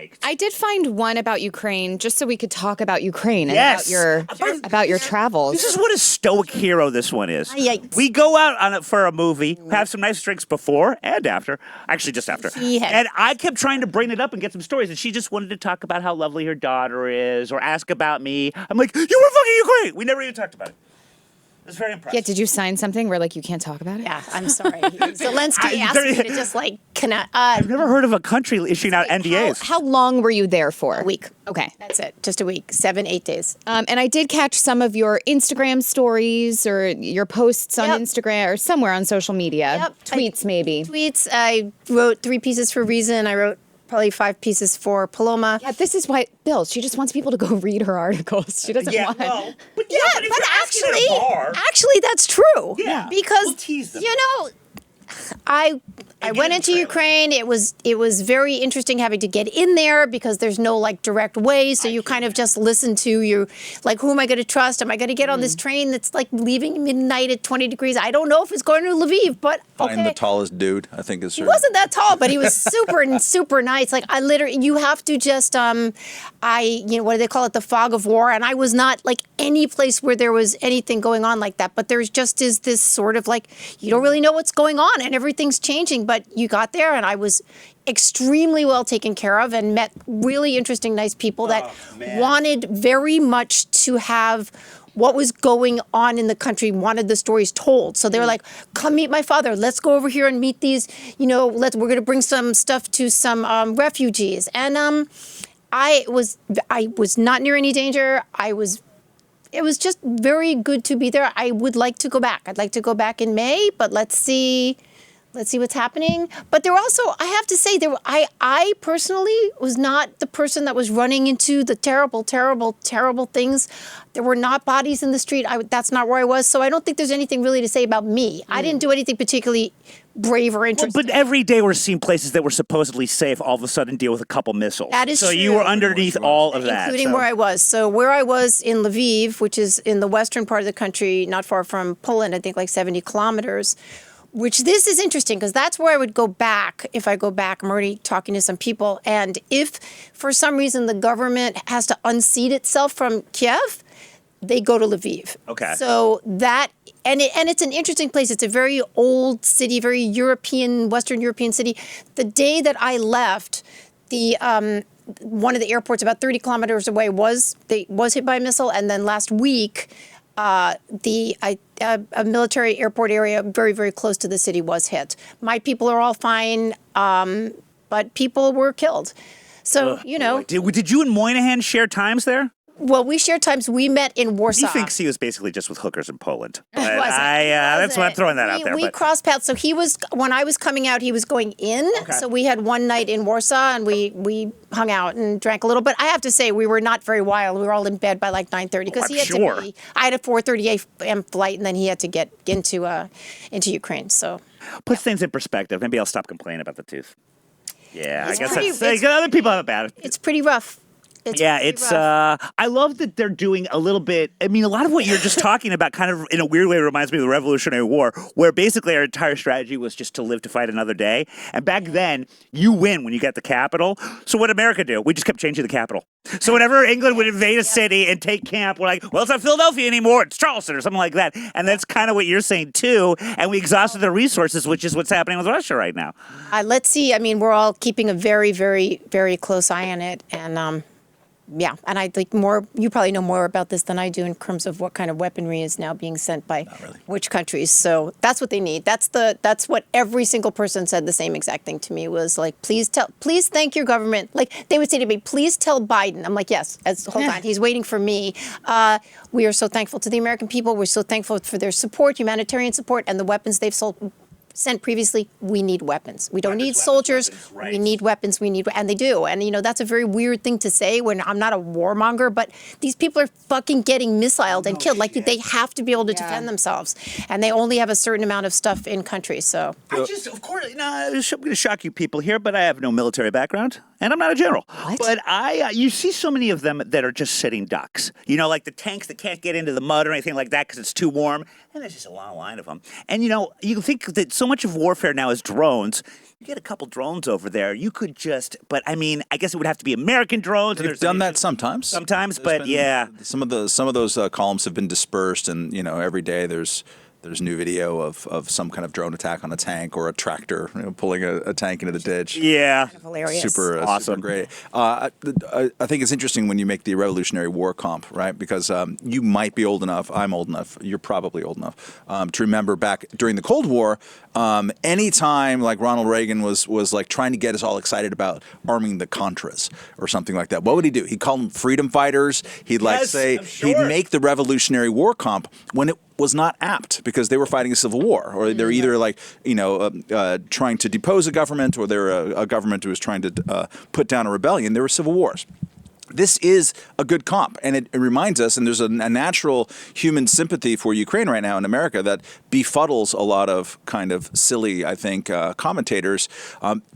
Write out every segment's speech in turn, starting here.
liked. I did find one about Ukraine, just so we could talk about Ukraine and Yes. about your travels. This is what a stoic hero this one is. Yikes. We go out on it for a movie, have some nice drinks before and after. Actually, just after. And I kept trying to bring it up and get some stories, and she just wanted to talk about how lovely her daughter is or ask about me. I'm like, you were fucking Ukraine. We never even talked about it. It was very impressive. Yeah, did you sign something where, like, you can't talk about it? Yeah, I'm sorry. Zelensky asked me to just, like, cannot. I've never heard of a country issuing out NDAs. How long were you there for? A week. Okay. That's it. Just a week. 7-8 days. And I did catch some of your Instagram stories or your posts on Instagram or somewhere on social media. Tweets, maybe. Tweets. I wrote 3 pieces for Reason. I wrote probably 5 pieces for Paloma. Yeah, this is why, Bill, she just wants people to go read her articles. She doesn't want... Well, but actually, that's true. Yeah. Because, we'll tease them. you know, I went into Ukraine. It was very interesting having to get in there because there's no like direct way. So you kind of just listen to your, like, who am I going to trust? Am I going to get on this train that's like leaving midnight at 20 degrees? I don't know if it's going to Lviv, but okay. Find the tallest dude, I think is. He wasn't that tall, but he was super nice. Like I literally, you have to just, what do they call it? The fog of war. And I was not like any place where there was anything going on like that. But there's just is this sort of like, you don't really know what's going on and everything's changing. But you got there and I was extremely well taken care of and met really interesting, nice people that wanted very much to have what was going on in the country, wanted the stories told. So they were like, come meet my father. Let's go over here and meet these, we're going to bring some stuff to some refugees. And I was not near any danger. It was just very good to be there. I would like to go back. I'd like to go back in May, but let's see what's happening. But there also, I have to say, I personally was not the person that was running into the terrible, terrible, terrible things. There were not bodies in the street. That's not where I was. So I don't think there's anything really to say about me. I didn't do anything particularly brave or interesting. But every day we're seeing places that were supposedly safe all of a sudden deal with a couple missiles. That is so true. you were underneath all of that. Including where I was. So where I was in Lviv, which is in the western part of the country, not far from Poland, I think like 70 kilometers, which this is interesting because that's where I would go back if I go back. I'm already talking to some people. And if for some reason the government has to unseat itself from Kiev, they go to Lviv. Okay. So that, and it's an interesting place. It's a very old city, very European, Western European city. The day that I left, one of the airports about 30 kilometers away was hit by a missile. And then last week, a military airport area very, very close to the city was hit. My people are all fine, but people were killed. So, Did you and Moynihan share times there? Well, we shared times. We met in Warsaw. He thinks he was basically just with hookers in Poland. But that's why I'm throwing that out there. We crossed paths. So when I was coming out, he was going in. Okay. So we had one night in Warsaw and we hung out and drank a little bit. I have to say, we were not very wild. We were all in bed by like 9:30 because I had a 4:30 a.m. flight and then he had to get into Ukraine. So puts things in perspective. Maybe I'll stop complaining about the tooth. Yeah, I guess other people have it bad. It's pretty rough. I love that they're doing a little bit. I mean, a lot of what you're just talking about kind of in a weird way reminds me of the Revolutionary War, where basically our entire strategy was just to live to fight another day. And back then, you win when you get the capital. So what did America do? We just kept changing the capital. So whenever England would invade a city and take camp, we're like, well, it's not Philadelphia anymore. It's Charleston or something like that. And that's kind of what you're saying, too. And we exhausted the resources, which is what's happening with Russia right now. Let's see. I mean, we're all keeping a very, very, very close eye on it. And yeah, and I think you probably know more about this than I do in terms of what kind of weaponry is now being sent by which countries. So that's what they need. That's what every single person said the same exact thing to me was like, please thank your government. Like they would say to me, please tell Biden. I'm like, yes, hold on, he's waiting for me. We are so thankful to the American people. We're so thankful for their support, humanitarian support, and the weapons they've sent previously. We need weapons. We don't need soldiers. Right. We need weapons. And they do. And, that's a very weird thing to say when I'm not a warmonger, but these people are fucking getting missiled and killed. Like they have to be able to defend themselves. And they only have a certain amount of stuff in country. So of course, I'm going to shock you people here, but I have no military background and I'm not a general. What? But you see so many of them that are just sitting ducks. Like the tanks that can't get into the mud or anything like that because it's too warm. And there's just a long line of them. And, you think that so much of warfare now is drones. You get a couple drones over there, you could just. But I mean, I guess it would have to be American drones. They've done that sometimes. Sometimes, There's but been, yeah, some of those columns have been dispersed, and every day there's new video of some kind of drone attack on a tank or a tractor pulling a tank into the ditch. Yeah. Hilarious. Super Awesome. super great. I think it's interesting when you make the Revolutionary War comp, right? Because you might be old enough, I'm old enough, you're probably old enough to remember back during the Cold War, anytime like Ronald Reagan was like trying to get us all excited about arming the Contras or something like that. What would he do? He'd call them freedom fighters. He'd he'd make the Revolutionary War comp when it was not apt because they were fighting a civil war, or they're either trying to depose a government, or they're a government who was trying to put down a rebellion. There were civil wars. This is a good comp, and it reminds us, and there's a natural human sympathy for Ukraine right now in America that befuddles a lot of kind of silly, I think, commentators.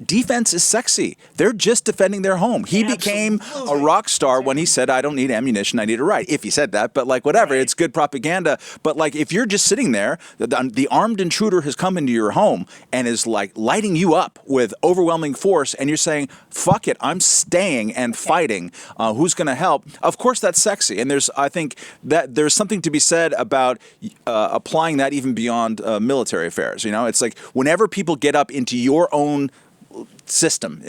Defense is sexy. They're just defending their home. He became a rock star when he said, I don't need ammunition, I need a right. If he said that, but like whatever, it's good propaganda. But like if you're just sitting there, the armed intruder has come into your home and is like lighting you up with overwhelming force, and you're saying, fuck it, I'm staying and fighting. Who's going to help? Of course, that's sexy, and I think that there's something to be said about applying that even beyond military affairs. It's like whenever people get up into your own system,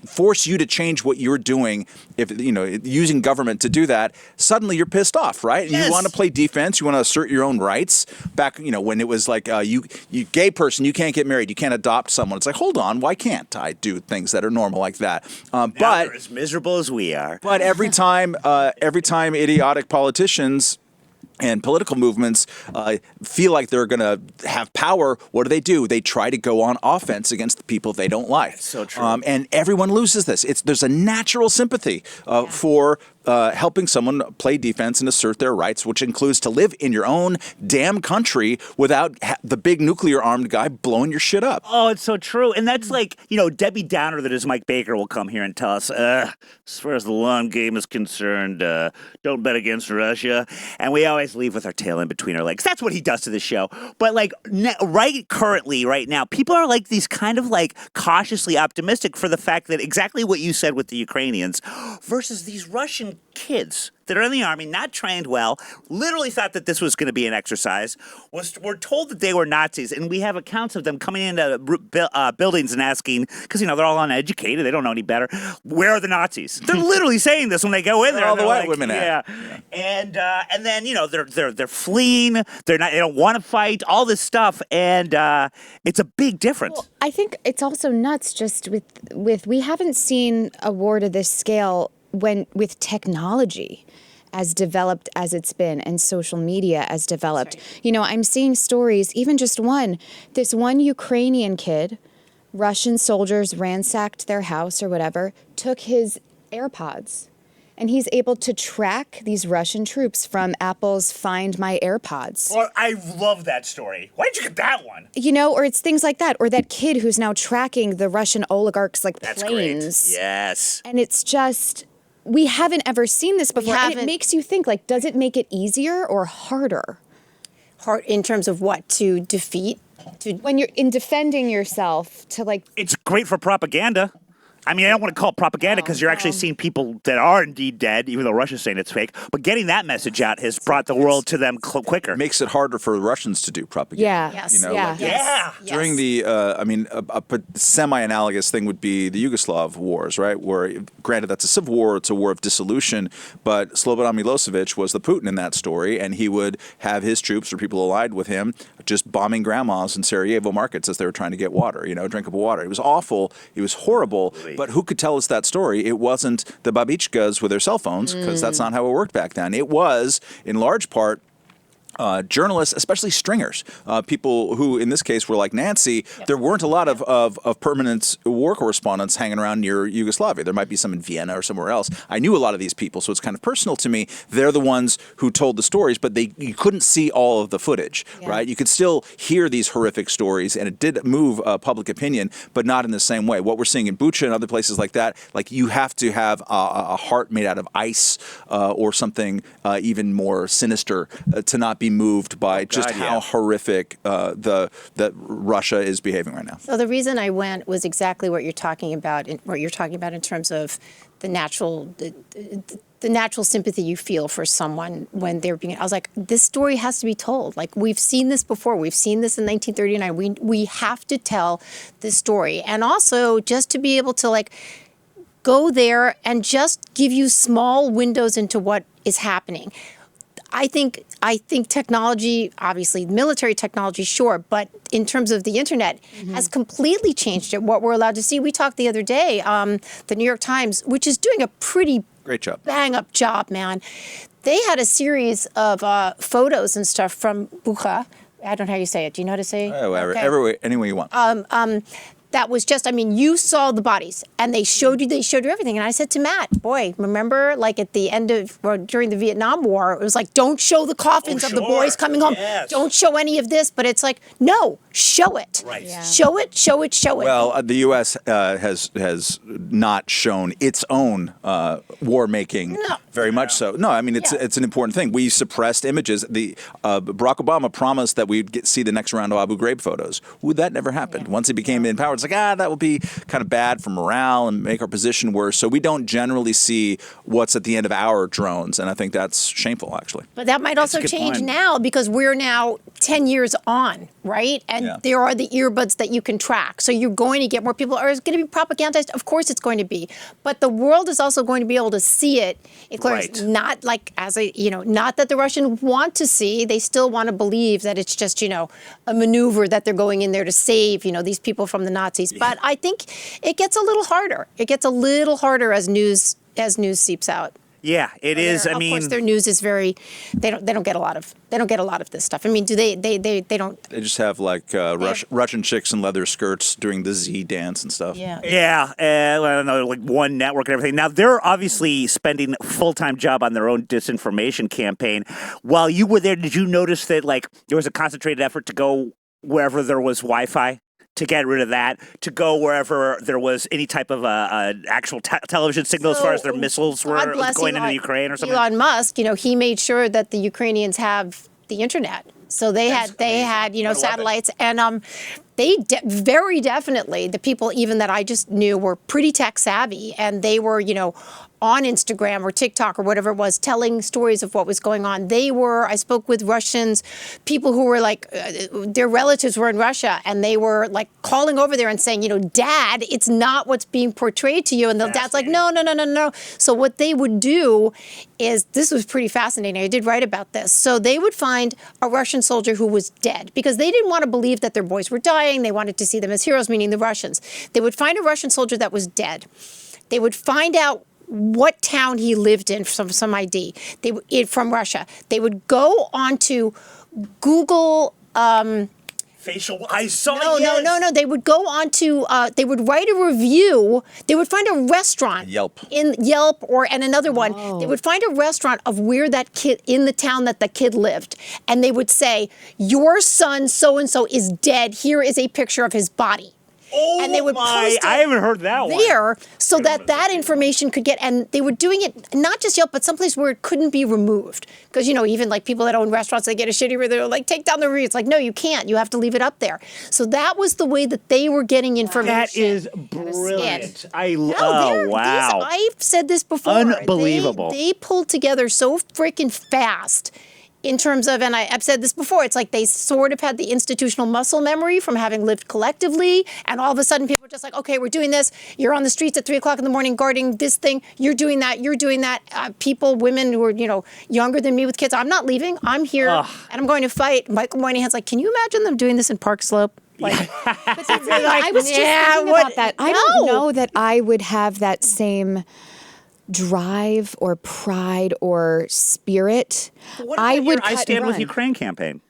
force you to change what you're doing. If using government to do that, suddenly you're pissed off, right? Yes. You want to play defense. You want to assert your own rights. Back, when it was like you gay person, you can't get married, you can't adopt someone. It's like, hold on, why can't I do things that are normal like that? But they're as miserable as we are. But every time idiotic politicians and political movements feel like they're going to have power, what do? They try to go on offense against the people they don't like. That's so true. And everyone loses this. There's a natural sympathy for helping someone play defense and assert their rights, which includes to live in your own damn country without the big nuclear armed guy blowing your shit up. Oh, it's so true. And that's like, Debbie Downer that is Mike Baker will come here and tell us, as far as the long game is concerned, don't bet against Russia. And we always leave with our tail in between our legs. That's what he does to the show. But like right now, people are like these kind of like cautiously optimistic for the fact that exactly what you said with the Ukrainians versus these Russian kids that are in the army, not trained well, literally thought that this was going to be an exercise, were told that they were Nazis, and we have accounts of them coming into buildings and asking, because, they're all uneducated, they don't know any better, where are the Nazis? They're literally saying this when they go in there. All the white women yeah. And then, they're fleeing, they don't want to fight, all this stuff, and it's a big difference. Well, I think it's also nuts just with we haven't seen a war to this scale with technology as developed as it's been and social media as developed. Right. I'm seeing stories, even just this one Ukrainian kid, Russian soldiers ransacked their house or whatever, took his AirPods, and he's able to track these Russian troops from Apple's Find My AirPods. Well, I love that story. Why did you get that one? Or it's things like that, or that kid who's now tracking the Russian oligarchs' That's planes. Great. Yes. And it's just, we haven't ever seen this before. And it makes you think, does it make it easier or harder? Hard in terms of what? To defeat? When you're in defending yourself It's great for propaganda. I mean, I don't want to call it propaganda because you're actually seeing people that are indeed dead, even though Russia's saying it's fake. But getting that message out has brought the world to them quicker. It makes it harder for the Russians to do propaganda. Yeah. Yes. Yeah. During the, a semi-analogous thing would be the Yugoslav wars, right? Where, granted, that's a civil war, it's a war of dissolution, but Slobodan Milosevic was the Putin in that story, and he would have his troops or people allied with him just bombing grandmas in Sarajevo markets as they were trying to get water, drinkable water. It was awful. It was horrible. But who could tell us that story? It wasn't the babichkas with their cell phones, because that's not how it worked back then. It was, in large part, journalists, especially stringers, people who, in this case, were like Nancy. Yep. There weren't a lot of permanent war correspondents hanging around near Yugoslavia. There might be some in Vienna or somewhere else. I knew a lot of these people, so it's kind of personal to me. They're the ones who told the stories, but you couldn't see all of the footage, right? You could still hear these horrific stories, and it did move public opinion, but not in the same way. What we're seeing in Bucha and other places like that, you have to have a heart made out of ice or something even more sinister to not be be moved by just God, how yeah. horrific that Russia is behaving right now. So the reason I went was exactly what you're talking about, in terms of the natural sympathy you feel for someone when they're being. I was like, this story has to be told. Like, we've seen this before. We've seen this in 1939. We have to tell this story, and also just to be able to like go there and just give you small windows into what is happening. I think technology, obviously military technology, sure, but in terms of the internet, has completely changed it. What we're allowed to see. We talked the other day, the New York Times, which is doing a pretty Great job. bang up job, man. They had a series of photos and stuff from Bucha. I don't know how you say it. Do you know how to say it? Okay. Any way you want. That was just, I mean, you saw the bodies and they showed you everything. And I said to Matt, boy, remember like at the end of, or during the Vietnam War, it was like, don't show the coffins of the boys coming home. Yes. Don't show any of this. But it's like, no, show it. Right. Yeah. Show it. Well, the U.S. has not shown its own war making very much so. No, I mean it's an important thing. We suppressed images. The Barack Obama promised that we'd see the next round of Abu Ghraib photos. Well, that never happened. Once he became in power, it's like that will be kind of bad for morale and make our position worse. So we don't generally see what's at the end of our drones, and I think that's shameful, actually. But that might also a good change point. now because we're now 10 years on, right? And there are the earbuds that you can track. So you're going to get more people. Are it going to be propagandized? Of course it's going to be. But the world is also going to be able to see it. It's not like not that the Russians want to see. They still want to believe that it's just, a maneuver that they're going in there to save, these people from the Nazis. But I think it gets a little harder. It gets a little harder as news seeps out. Yeah, it is. Of course, their news is very. They don't get a lot of this stuff. I mean, do they? They don't. They just have like Russian chicks in leather skirts doing the Z dance and stuff. Yeah. Yeah, I don't know, like one network and everything. Now, they're obviously spending a full-time job on their own disinformation campaign. While you were there, did you notice that like there was a concentrated effort to go wherever there was Wi-Fi? To get rid of that, to go wherever there was any type of actual television signal as far as their missiles were going into Ukraine or something? Elon Musk, he made sure that the Ukrainians have the internet. So they had satellites, and they very definitely, the people even that I just knew were pretty tech savvy, and they were, on Instagram or TikTok or whatever it was, telling stories of what was going on. I spoke with Russians, people who were like, their relatives were in Russia, and they were like calling over there and saying, Dad, it's not what's being portrayed to you. And the dad's like, no. So what they would do is, this was pretty fascinating. I did write about this. So they would find a Russian soldier who was dead because they didn't want to believe that their boys were dying. They wanted to see them as heroes, meaning the Russians. They would find a Russian soldier that was dead. They would find out what town he lived in from some ID from Russia. They would go onto Google. Facial. I saw. No. They would go onto. They would write a review. They would find a restaurant. Yelp. And another one. They would find a restaurant of where that kid in the town that the kid lived, and they would say, "Your son so and so is dead. Here is a picture of his body." Oh, and they would post it I haven't heard that there so that information could get, and they were doing it not just Yelp, but someplace where it couldn't be removed. Because, even like people that own restaurants, they get a shitty review, they're like, take down the review. It's like, no, you can't. You have to leave it up there. So that was the way that they were getting information. That is brilliant. Wow. I've said this before. Unbelievable. They pulled together so freaking fast. In terms of, and I've said this before, it's like they sort of had the institutional muscle memory from having lived collectively, and all of a sudden people are just like, okay, we're doing this. You're on the streets at 3 o'clock in the morning guarding this thing. You're doing that. People, women who are, younger than me with kids, I'm not leaving. I'm here, and I'm going to fight. Michael Moynihan's like, can you imagine them doing this in Park Slope? Like, but that's I was just thinking about that. I don't know that I would have that same drive or pride or spirit. I Stand With Ukraine campaign.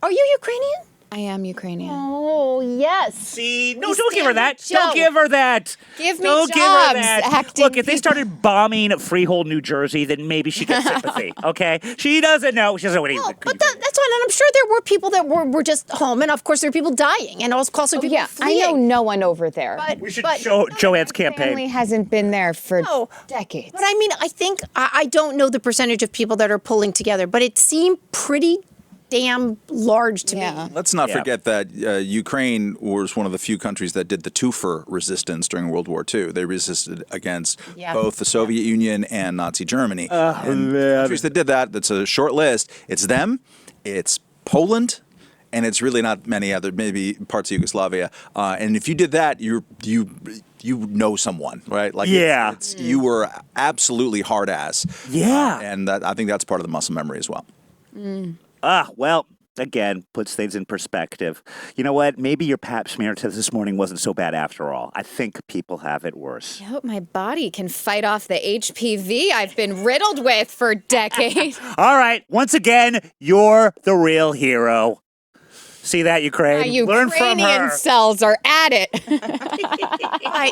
Are you Ukrainian? I am Ukrainian. Oh, yes. See, no, don't give her that. Don't give her that. Give me don't jobs, give her that. acting Look, if they started bombing Freehold, New Jersey, then maybe she gets sympathy, okay? She doesn't know. She doesn't know what but that's fine. And I'm sure there were people that were just home. And, of course, there are people dying. And also people fleeing. I know no one over there. We should show Joanne's campaign. Family hasn't been there for decades. But, I mean, I think, I don't know the percentage of people that are pulling together, but it seemed pretty damn large to Yeah. me. Let's not Yeah. forget that Ukraine was one of the few countries that did the twofer resistance during World War II. They resisted against Yeah. both the Soviet Union and Nazi Germany. And man. countries that did that, that's a short list. It's them, it's Poland, and it's really not many other, maybe parts of Yugoslavia. And if you did that, you know someone, right? Like Yeah. you were absolutely hard ass. Yeah. And I think that's part of the muscle memory as well. Well, again, puts things in perspective. You know what? Maybe your pap smear test this morning wasn't so bad after all. I think people have it worse. I hope my body can fight off the HPV I've been riddled with for decades. All right. Once again, you're the real hero. See that, Ukraine? My Learn from Ukrainian her. cells are at it. I